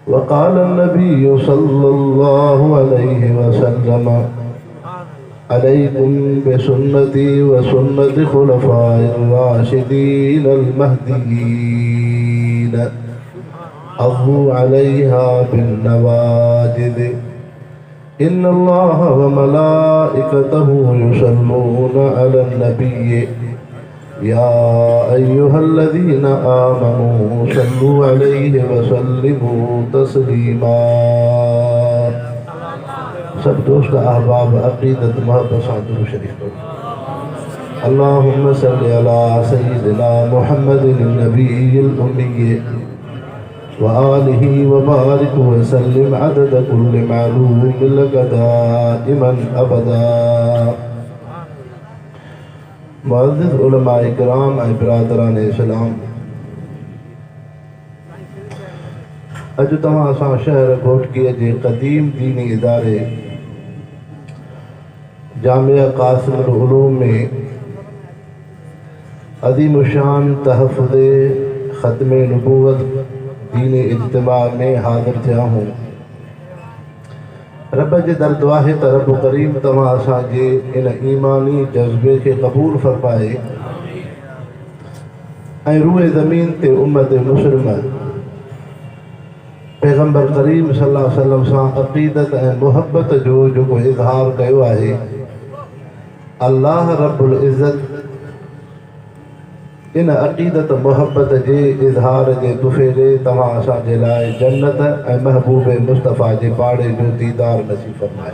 वक़ाल नबी सल्लल्लाहु अलैहि वसल्लम अलैकुम बिसुन्नती व सुन्नति खुलफाइर राशिदीन अल महदीयीन अज़्ज़ू अलैहा बिन नवाजिद इन्नल्लाह व मलाइकतहु युसल्लूना अलन नबी या अय्युहल्लज़ीना आमनू सल्लू अलैहि व सल्लिमू तस्लीमा। सब दोस्त अहबाब अक़ीदत मोहब्बत सां दुरूद शरीफ पढ़ो। अल्लाहुम्मा सल्लि अला सय्यिदिना मुहम्मदिन नबिय्यिल उम्मी व आलिहि व बारिक व सल्लिम अदद कुल्लि मालूम लक दाइमन अबदा। मुअज़्ज़िज़ उलमाए किराम ऐं बिरादरान इस्लाम, अॼु तव्हां असां शहर घोटकीअ जे क़दीम दीनी इदारे जामिया क़ासिमुल उलूम में अज़ीम शान तहफ़्फ़ुज़े ख़त्मे नबूवत दीनी इज्तिमा में हाज़िर थिया हूँ। रब जे दर दुआ है त रब करीम तव्हां असांजे इन ईमानी जज़्बे खे क़बूल फ़रमाए ऐं रूए ज़मीन ते उम्मत मुस्लिम पैगम्बर करीम सल्लल्लाहु अलैहि वसल्लम सां अक़ीदत ऐं मुहब्बत जो जेको इज़हार कयो आहे, अल्लाह रब्बुल इज़्ज़त इन अक़ीदत मुहब्बत जे इज़हार जे तुफ़े ॾे तव्हां असांजे लाइ जन्नत ऐं महबूब मुस्तफ़ा जे पाड़े जो दीदार नसीब फ़रमाए।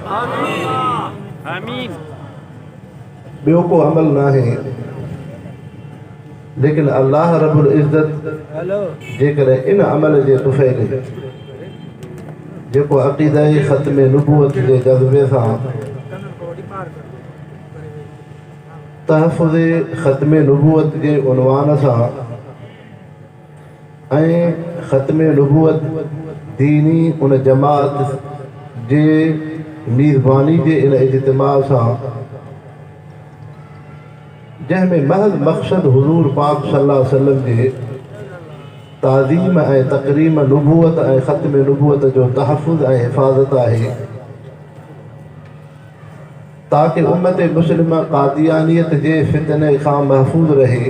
आमीन। ॿियो को अमल नाहे, लेकिन अल्लाह रब्बुल इज़्ज़त जेकॾहिं इन अमल जे तुफ़े ॾे जेको अक़ीदा ख़त्मे नबूवत जे जज़्बे सां तहफ़्फ़ुज़े ख़त्मे नबूवत जे उनवान सां ऐं ख़त्मे नबूवत दीनी उन जमात जे मीज़बानी जे इन इज्तिमा सां जंहिंमें महज़ मक़सद हुज़ूर पाक सल्लल्लाहु अलैहि वसल्लम जे ताज़ीम ऐं तक़रीम नबूवत ऐं ख़त्मे नबूवत जो तहफ़्फ़ुज़ ऐं हिफ़ाज़त आहे, ताकि उम्मत मुस्लिम क़ादियानियत जे फितने खां महफूज़ रहे,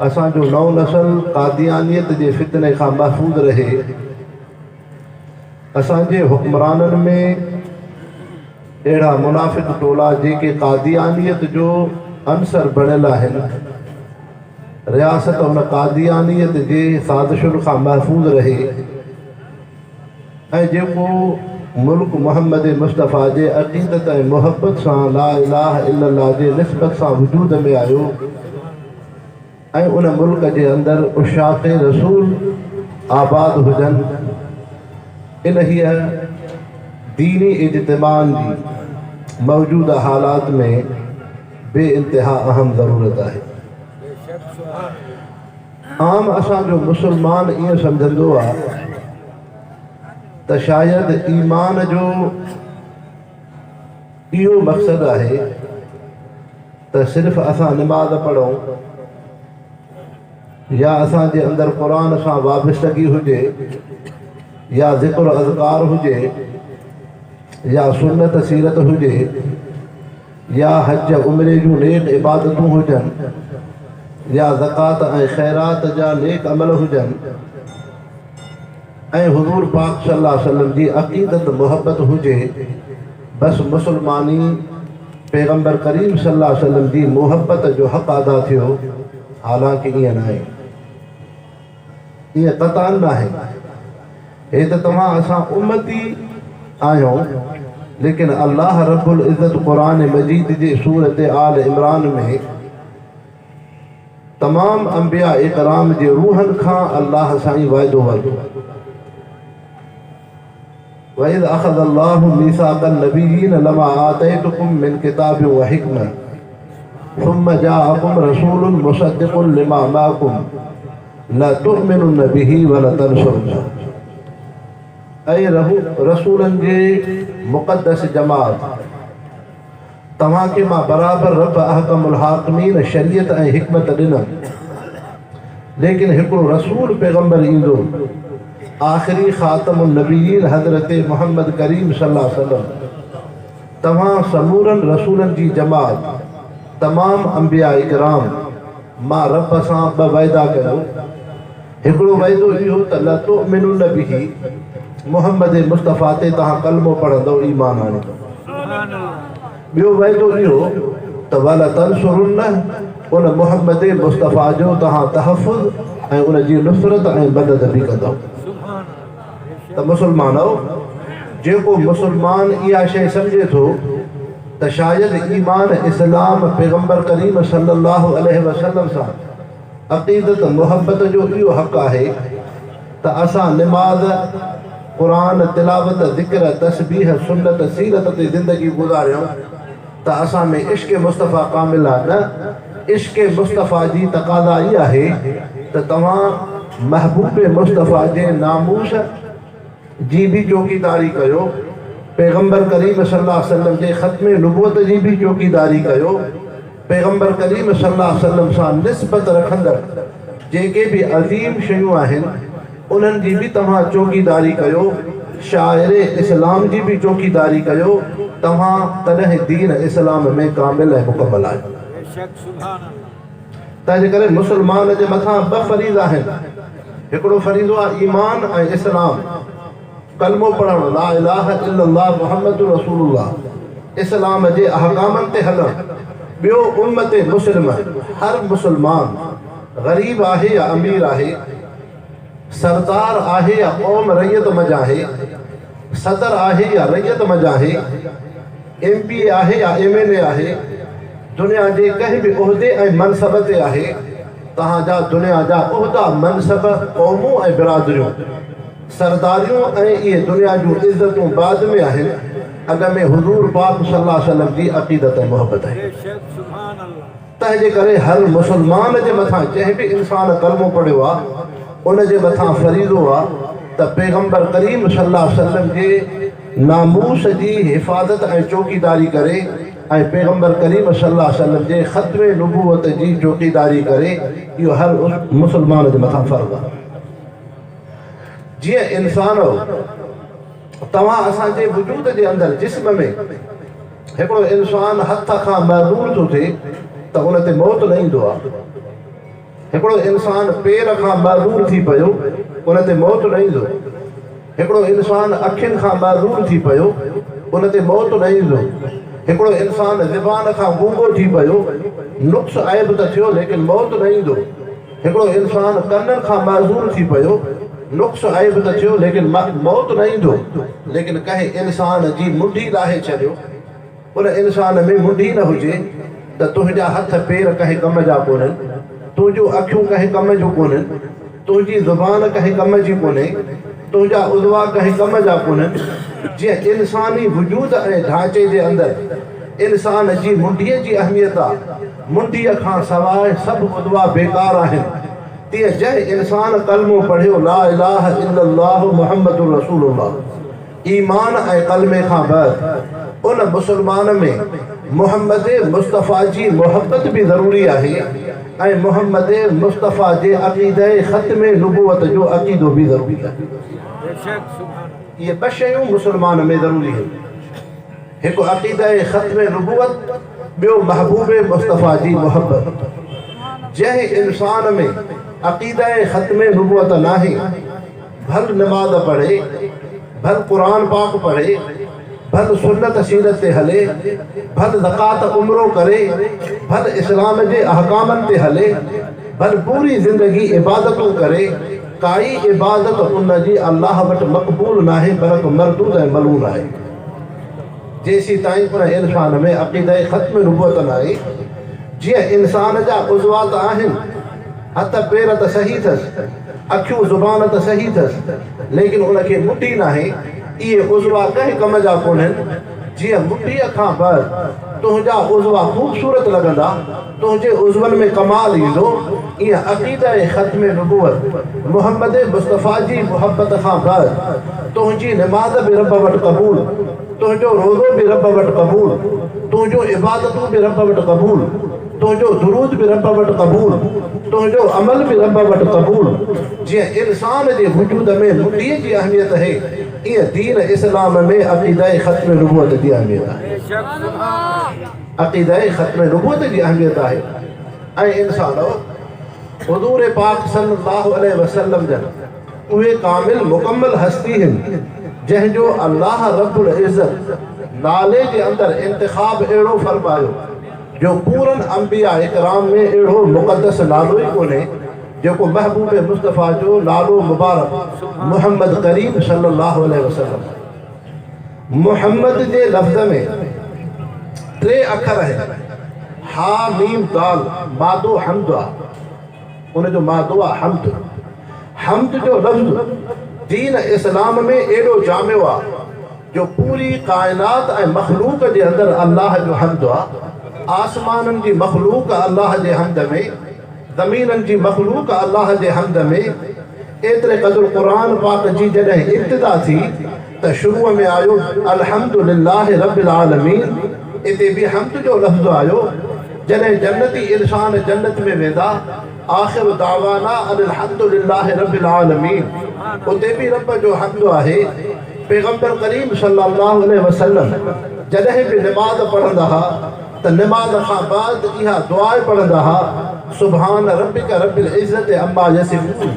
असांजो नओं नस्ल क़ादियानियत जे फितने खां महफूज़ रहे, असांजे हुक्मराननि में अहिड़ा मुनाफ़िक़ टोला जेके क़ादियानियत जो अंसर बणियल आहिनि, रियासत उन क़ादियानियत जे साज़िशुनि खां महफूज़ रहे ऐं जेको मुल्क मोहम्मद मुस्तफ़ा जे अक़ीदत ऐं मुहब्बत सां ला इलाहा इल्लल्लाह जे निस्बत सां वजूद में आयो ऐं उन मुल्क जे अंदरि उशाक़ रसूल आबाद हुजनि। इन हीअ दीनी इज्तिमान जी मौजूदा हालात में बे इंतिहा अहम ज़रूरत आहे। आम असांजो मुसलमान ईअं सम्झंदो आहे त शायदि ईमान जो इहो मक़सदु आहे त सिर्फ़ु असां निमाज़ पढ़ूं या असांजे अंदरि क़ुरान सां वाबस्तगी हुजे या ज़िक्र अज़कार हुजे या सुन्नत सीरत हुजे या हज उमरे जूं नेक इबादतूं हुजनि या ज़कात ऐं ख़ैरात जा नेक अमल हुजनि ऐं हुज़ूर पाक सल्लल्लाहु अलैहि वसल्लम जी अक़ीदत मुहब्बत हुजे, बसि मुसलमानी पैगम्बर करीम सल्लल्लाहु अलैहि वसल्लम जी मुहब्बत जो हक़ अदा थियो। हालांकि ईअं नाहे, ईअं क़तान नाहे। हे त तव्हां असां उम्मती आहियूं, लेकिन अल्लाह रब्बुल इज़्ज़त क़ुरान मजीद जे सूरत आल इमरान में तमाम अंबिया इकराम जे रूहनि खां अल्लाह साईं वाइदो वरितो। वइज़ अख़ज़ अल्लाहु मीसाक़न नबिय्यीन लमा आतैतुकुम मिन किताबिन व हिकमा सुम्मा जाअकुम रसूलुन मुसद्दिक़ुन लिमा माअकुम ला तुअमिनुन बिही व ला तंसुरुनहु। ऐं रसूलनि जे मुक़द्दस जमात, तव्हांखे मां बराबरि रब अहकमुल हाकिमीन शरीयत ऐं हिकमत ॾिनमि, लेकिन हिकिड़ो रसूल पैगम्बर ईंदो, आखिरी ख़ातमुन नबीयीन हज़रत मोहम्मद करीम सल्लल्लाहु अलैहि वसल्लम तमाम समूरन रसूलन जी जमात तमाम अंबिया इकराम मां रब सां ब वाइदा कयो। हिकिड़ो वाइदो इहो त ला तुमिनुन बिही मोहम्मद मुस्तफ़ा ते तव्हां कलमो पढ़ंदो ईमान आणींदो। ॿियो वाइदो इहो त वला तंसुरुन उन मोहम्मद मुस्तफ़ा जो तव्हां तहफ़ुज़ ऐं उन जी नुसरत ऐं मदद बि कंदो। त मुसलमानो जेको मुसलमान इहा शइ सम्झे थो त शायदि ईमान इस्लाम पैगम्बर करीम सल्लल्लाहु अलैहि वसल्लम सां अक़ीदत मुहब्बत जो इहो हक़ आहे त असां निमाज़ क़ुरान तिलावत ज़िक्र तस्बीह सुन्नत सीरत ते ज़िंदगी गुज़ारियूं त असां में इश्क़ मुस्तफ़ा कामिल आहे। न इश्क़ मुस्तफ़ा जी तक़ाज़ा इहा आहे त तव्हां महबूब मुस्तफ़ा जे नामूस जी भी चौकीदारी कयो, पैगम्बर करीम सल्लल्लाहु अलैहि वसल्लम जे ख़त्म नबूवत जी भी चौकीदारी कयो, पैगम्बर करीम सल्लल्लाहु अलैहि वसल्लम सां निस्बत रखंदड़ जेके भी अज़ीम शयूं आहिनि उन्हनि जी भी तव्हां चौकीदारी कयो, शाइर इस्लाम जी भी चौकीदारी कयो। तव्हां तॾहिं दीन इस्लाम में कामिल ऐं मुकमल आहियो। तंहिंजे करे मुसलमान जे मथां ॿ फरीज़ आहिनि। हिकिड़ो फरीज़ो आहे ईमान ऐं इस्लाम, कलमो पढ़णु ला इलाहा इल्लल्लाह मुहम्मदुर रसूलुल्लाह, इस्लाम जे अहकामनि ते हलणु। ॿियो उम्मत मुस्लिम, हर मुसलमान ग़रीब आहे या अमीर आहे, सरदार आहे या क़ौम रैयत मंझि आहे, सदर आहे या रैयत मंझि आहे, MP आहे या MLA आहे, दुनिया जे कंहिं बि उहिदे ऐं मनसब ते आहे। तव्हांजा दुनिया जा उहिदा मनसब क़ौमूं ऐं बिरादरियूं सरदारियूं ऐं इहे दुनिया जूं इज़तूं बाद में आहिनि, अॻ में हुज़ूर पाक सल्लल्लाहु अलैहि वसल्लम जी अक़ीदत ऐं मुहबत आहे। तंहिंजे करे हर मुसलमान जे मथां जंहिं बि इंसान कलमो पढ़ियो आहे उन जे मथां फरीज़ो आहे त पैगम्बर करीम सल्लल्लाहु अलैहि वसल्लम जे नामूस जी हिफ़ाज़त ऐं चौकीदारी करे ऐं पैगम्बर करीम सल्लल्लाहु अलैहि वसल्लम जे ख़त्म नबूवत जी चौकीदारी करे। इहो हर मुसलमान जे मथां फ़र्ज़ आहे। जीअं इंसान तव्हां असांजे वजूद जे अंदरि जिस्म में हिकिड़ो इंसान हथ खां महज़ूर थो थिए त उन ते मौत न ईंदो आहे। हिकिड़ो इंसान पेर खां महज़ूर थी पियो उन ते मौत न ईंदो। हिकिड़ो इंसान अखियुनि खां महज़ूर थी पियो उन ते मौत न ईंदो। हिकिड़ो इंसान ज़बान खां गूंगो थी पियो, नुक्स आइब त थियो लेकिन मौत न ईंदो। हिकिड़ो इंसान कननि खां महज़ूर थी पियो, नुक्स आइब त थियो लेकिन मौत न ईंदो। लेकिन कंहिं इंसान जी मुंडी लाहे छॾियो, उन इंसान में मुंडी न हुजे त तुंहिंजा हथ पेर कंहिं कम जा कोन्हनि, तुंहिंजूं अखियूं कंहिं कम जूं कोन्हनि, तुंहिंजी ज़ुबान कंहिं कम जी कोन्हे, तुंहिंजा उज़वा कंहिं कम जा कोन्हनि। जीअं इंसानी वजूद ऐं ढांचे जे अंदरि इंसान जी मुंडीअ जी अहमियत आहे, मुंडीअ खां सवाइ सभु उज़वा बेकार आहिनि। तीअं जंहिं इंसान कलमो पढ़ियो ला इलाहा इल्लल्लाह मुहम्मदुर रसूलुल्लाह, ईमान ऐं कलमे खां बाद उन मुसलमान में मोहम्मद मुस्तफ़ा जी मुहब्बत भी ज़रूरी आहे ऐं मोहम्मद मुस्तफ़ा जे अक़ीदे ख़त्म नबूवत जो अक़ीदो भी ज़रूरी आहे। ये ॿ शयूं मुसलमान में ज़रूरी आहिनि, हिकु अक़ीदे ख़त्म नबूवत, ॿियो महबूब मुस्तफ़ा जी मुहब्बत। जंहिं इंसान में अक़ीदे ख़त्म नबूवत नाहे, भल नमाज़ पढ़े, भल क़ुरान पाक पढ़े, भल सुन्नत सीरत ते हले, भल ज़कात उमरो करे, भल इस्लाम जे अहकामनि ते हले, भल पूरी ज़िंदगी इबादतूं करे, काई इबादत उन जी अल्लाह वटि मक़बूल नाहे बल्कि मरदूद ऐं मलून आहे। जेसीं ताईं उन इंसान में अक़ीदे ख़त्म नबूवत नाहे। जीअं इंसान जा उज़वात आहिनि, हथ पेर त सही अथसि, अखियूं ज़ुबान त सही अथसि, लेकिन उनखे मुंडी नाहे, इहे उज़वा कंहिं कम जा कोन्हनि। जीअं मुंडीअ खां बाद तुंहिंजा उज़वा ख़ूबसूरत लॻंदा, तुंहिंजे उज़वनि में कमाल ईंदो, ईअं अक़ीदे ख़त्म नबूवत मोहम्मद मुस्तफ़ा जी मुहब्बत खां बाद तुंहिंजी नमाज़ बि रब वटि क़बूल, तुंहिंजो रोज़ो बि रब वटि क़बूल, तुंहिंजो इबादतूं बि रब वटि क़बूल। तुंहिंजो दुरूद बि रब वटि क़बूल, तुंहिंजो अमल बि रब वटि क़बूल। जीअं इंसान जे वजूद में मुंडीअ जी अहमियत है, ईअं दीन इस्लाम में अक़ीदाए ख़त्म नबूवत जी अहमियत आहे। अक़ीदाए ख़त्म नबूवत जी अहमियत आहे। ऐं इंसान हुज़ूर पाक सल्लल्लाहु अलैहि वसल्लम जन उहे कामिल मुकम्मल हस्ती आहिनि जंहिंजो अल्लाह रब्बुल इज़्ज़त नाले जे अंदरि इंतिखाब अहिड़ो फरमायो जो पूरनि अंबिया इकराम में अहिड़ो मुक़दस नालो ई कोन्हे जेको महबूब मुस्तफ़ा जो नालो मुबारक मुहम्मद करीम सल्लल्लाहु अलैहि वसल्लम। मुहम्मद जे लफ़्ज़ में 3 अखर आहिनि, हा मीम दाल, मादो हमद आहे, उनजो मादो आहे हम्द। हम्द जो लफ़्ज़ दीन इस्लाम में एॾो जामियो आहे जो पूरी कायनात ऐं मखलूक जे अंदरि अल्लाह जो हम्द आहे। आसमाननि जी मखलूक अल्लाह जे हम्द में, ज़मीननि जी मखलूक अल्लाह जे हम्द में। एतिरे क़दुरु क़ुरान पाक जी जॾहिं इब्तिदा थी त शुरूअ में आयो अल्हम्दुलिल्लाहि रब्बिल आलमीन, इते बि हम्द जो लफ़्ज़ आयो। जॾहिं जन्नती इंसान जन्नत में वेंदा आख़िर दावाना अल्हम्दुलिल्लाहि रब्बिल आलमीन, उते बि रब जो हम्द आहे। पैगंबर करीम सल्लल्लाहु अलैहि वसल्लम जॾहिं बि निमाज़ पढ़ंदा हुआ त निमाज़ खां बाद इहा दुआ पढ़ंदा हुआ, सुभान रब्बिका रब्बिल इज़्ज़ति अम्मा यसिफून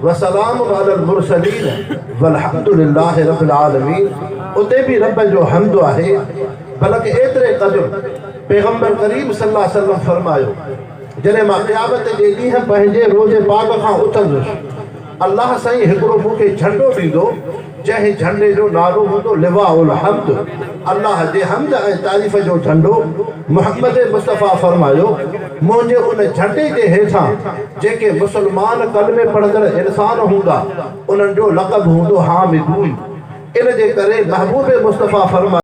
व सलामुन अलल मुरसलीन वल्हम्दुलिल्लाहि रब्बिल आलमीन। उते बि रब जो हम्द आहे। बल्कि एतिरे क़दुरु पैगंबर करीम सल्लल्लाहु अलैहि वसल्लम फरमायो, जॾहिं मां क़यामत जे ॾींहुं पंहिंजे रोज़े पाक खां उथंदुसि, अल्लाह साईं हिकिड़ो मूंखे झंडो ॾींदो जंहिं झंडे जो नालो हूंदो लिवाउल हम्द, अल्लाह जे हम्द ऐं तारीफ़ जो झंडो। मुहम्मद मुस्तफ़ा फरमायो, मुंहिंजे उन झंडे जे हेठां जेके मुस्लमान कलमे पढ़ंदड़ इंसान हूंदा उन्हनि जो लक़ब हूंदो हामिदून। इन जे करे महबूब मुस्तफ़ा फरमायो